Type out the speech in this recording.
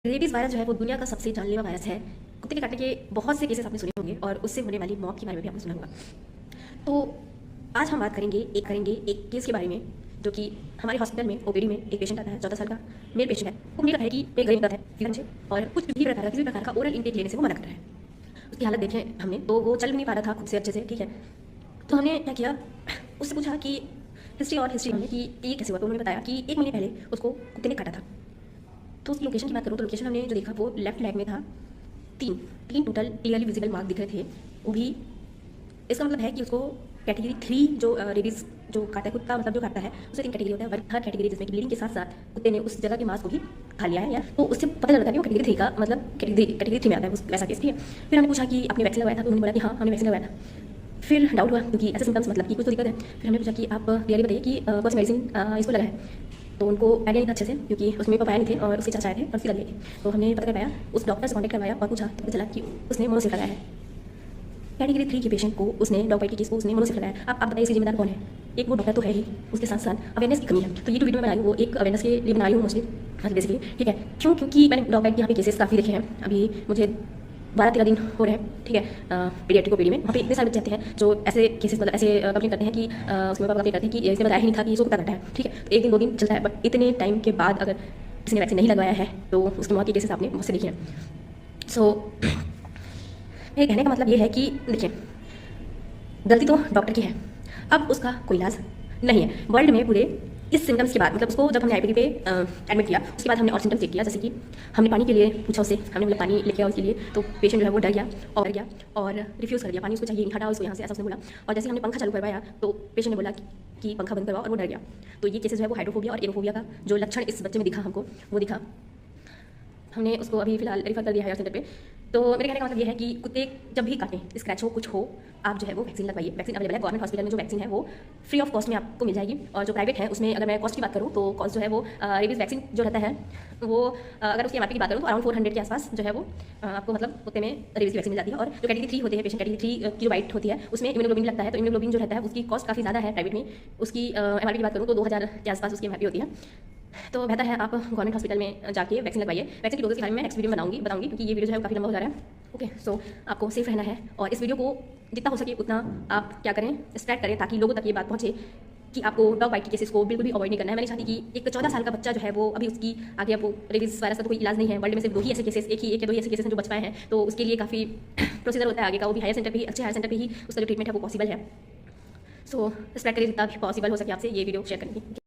Rabies virus जो है वो दुनिया का सबसे जानलेवा वायरस है। कुत्ते के काटने के बहुत से केसेस आपने सुने होंगे और उससे होने वाली मौत के बारे में भी आपने सुना होगा। तो आज हम बात करेंगे एक केस के बारे में, जो कि हमारे हॉस्पिटल में ओपीडी में एक पेशेंट आता है, 14 साल का मेल पेशेंट है। वो मुझे है कि एक गरीब है मुझे, और कुछ भी प्रकार किसी भी प्रकार का ओरल इंटेक लेने से वो मना कर रहा है। उसकी हालत देखें हमने, तो वो चल भी नहीं पा रहा था खुद से अच्छे से, ठीक है। तो हमने क्या किया, उससे पूछा कि हिस्ट्री हमने कि ये कैसे हुआ। तो उन्होंने बताया कि 1 महीने पहले उसको कुत्ते ने काटा था। तो उसकी लोकेशन की बात करूँ तो लोकेशन हमने जो देखा वो लेफ्ट लेग में था। तीन टोटल क्लियरली विजिबल मार्क दिख रहे थे। वो भी इसका मतलब है कि उसको कैटेगरी 3 जो रेबीज जो काटा है कुत्ता, मतलब जो काटता है उसे 3 कैटेगरी होता है। थर्ड कैटेगरी जिसमें कि ब्लीडिंग के साथ साथ कुत्ते ने उस जगह के मांस को भी खा लिया है, या तो उससे पता चलता है कि वो कैटेगरी 3 का, मतलब कैटेगरी 3 में आता है वैसा केस, ठीक है। फिर हमने पूछा कि आपने वैक्सीन लगवाया था, तो उन्होंने बोला कि हाँ हमने वैक्सीन लगवाया था। फिर डाउट हुआ क्योंकि ऐसे सिम्टम्स मतलब कि कुछ तो दिक्कत है। फिर हमने पूछा कि आप क्लियरली बताइए कि कौन सी मेडिसिन इसको लगा है। तो उनको आइडिया नहीं था अच्छे से, क्योंकि उसमें पापा नहीं थे और उसके चाचा आए थे और उसकी लग गई थी। तो हमने पता कर पाया, उस डॉक्टर से कॉन्टैक्ट करवाया और पूछा, तो पता चला कि उसने मोनोसिल लगाया है। कैटेगरी 3 के पेशेंट को उसने डॉग बाइट के केस को उसने मोनोसिल लगाया। आप बताइए इसकी जिम्मेदार कौन है। एक वो डॉक्टर तो है ही, उसके साथ साथ अवेयरनेस की कमी है। तो ये जो वीडियो मैं बनाई हूँ वो एक अवेयरनेस के लिए बनाई हूँ मोस्टली, मतलब बेसिकली, ठीक है। क्यों? क्योंकि मैंने डॉग बाइट के यहाँ पे केसेस काफ़ी देखे हैं। अभी मुझे 12-13 दिन हो रहे हैं, ठीक है, पीडियाट्रिक ओपीडी में। वहाँ पे इतने सारे बच्चे आते हैं जो ऐसे केसेस, मतलब ऐसे कंप्लेन करते हैं कि उसके पापा कंप्लेन करते हैं कि इसने बताया ही नहीं था कि इसको कुत्ता काटा है, ठीक है। तो 1 दिन 2 दिन चलता है, बट इतने टाइम के बाद अगर किसी ने वैक्सीन नहीं लगवाया है तो उसकी मौत के केसेस आपने मुझसे देखे हैं। सो मेरे कहने का मतलब ये है कि देखिए, गलती तो डॉक्टर की है, अब उसका कोई इलाज नहीं है वर्ल्ड में पूरे। इस सिम्टम्स के बाद, मतलब उसको जब हमने आईपीडी पे एडमिट किया, उसके बाद हमने और सिम्टम्स चेक किया, जैसे कि हमने पानी के लिए पूछा उससे, हमने बोला पानी लेके आओ उसके लिए, तो पेशेंट जो है वो डर गया और रिफ्यूज़ कर दिया, पानी उसको चाहिए नहीं, हटाओ इसको यहाँ से, ऐसा उसने बोला। और जैसे हमने पंखा चालू करवाया तो पेशेंट ने बोला कि पंखा बंद करवाओ, और वो डर गया। तो ये केसेस जो है वो हाइड्रोफोबिया और एरोफोबिया का जो लक्षण इस बच्चे में दिखा हमको, वो दिखा। हमने उसको अभी फिलहाल रेफर कर दिया हायर सेंटर पे। तो मेरे कहने का मतलब ये है कि कुत्ते जब भी काटें, स्क्रैच हो, कुछ हो, आप जो है वो वैक्सीन लगवाइए। वैक्सीन अवेलेबल है गवर्नमेंट हॉस्पिटल में, जो वैक्सीन है वो फ्री ऑफ कॉस्ट में आपको मिल जाएगी। और जो प्राइवेट है उसमें अगर मैं कॉस्ट की बात करूँ तो कॉस्ट जो है वो रेबीज वैक्सीन जो रहता है वो अगर उसकी एमआरपी की बात करूँ तो अराउंड 400 के आसपास जो है वो आपको, मतलब कुत्ते में रेबीज की वैक्सीन मिल जाती है। और जो कैटेगरी 3 होते हैं पेशेंट, कैटेगरी 3 की जो बाइट होती है उसमें इम्यूनोग्लोबिन लगता है। तो इम्यूनोग्लोबिन जो रहता है उसकी कॉस्ट काफ़ी ज़्यादा है प्राइवेट में। उसकी एमआरपी की बात करूँ तो 2000 के आसपास उसकी एमआरपी होती है। तो बेहतर है आप गवर्नमेंट हॉस्पिटल में जाके वैक्सीन लगवाइए। वैक्सीन की डोजेस के बारे में मैं नेक्स्ट वीडियो में बताऊंगी, क्योंकि ये वीडियो जो है काफ़ी लंबा हो जा रहा है। ओके, सो आपको सेफ रहना है और इस वीडियो को जितना हो सके उतना आप क्या करें, स्प्रेड करें, ताकि लोगों तक ये बात पहुंचे कि आपको डॉग बाइट के केसेस को बिल्कुल भी अवॉइड नहीं करना है। मैं नहीं चाहती कि एक 14 साल का बच्चा जो है वो अभी उसकी आगे, आपको रेबीज वायरस का तो कोई इलाज नहीं है वर्ल्ड में, सिर्फ 2 ही ऐसे केसेस, एक या 2 ही ऐसे केसेस हैं जो बच पाए हैं। तो उसके लिए काफ़ी प्रोसीजर होता है आगे का, वो भी हायर सेंटर पे ही, अच्छे हायर सेंटर पे ही उसका जो ट्रीटमेंट है वो पॉसिबल है। सो स्प्रेड करिए जितना भी पॉसिबल हो सके, आपसे ये वीडियो शेयर करेंगे।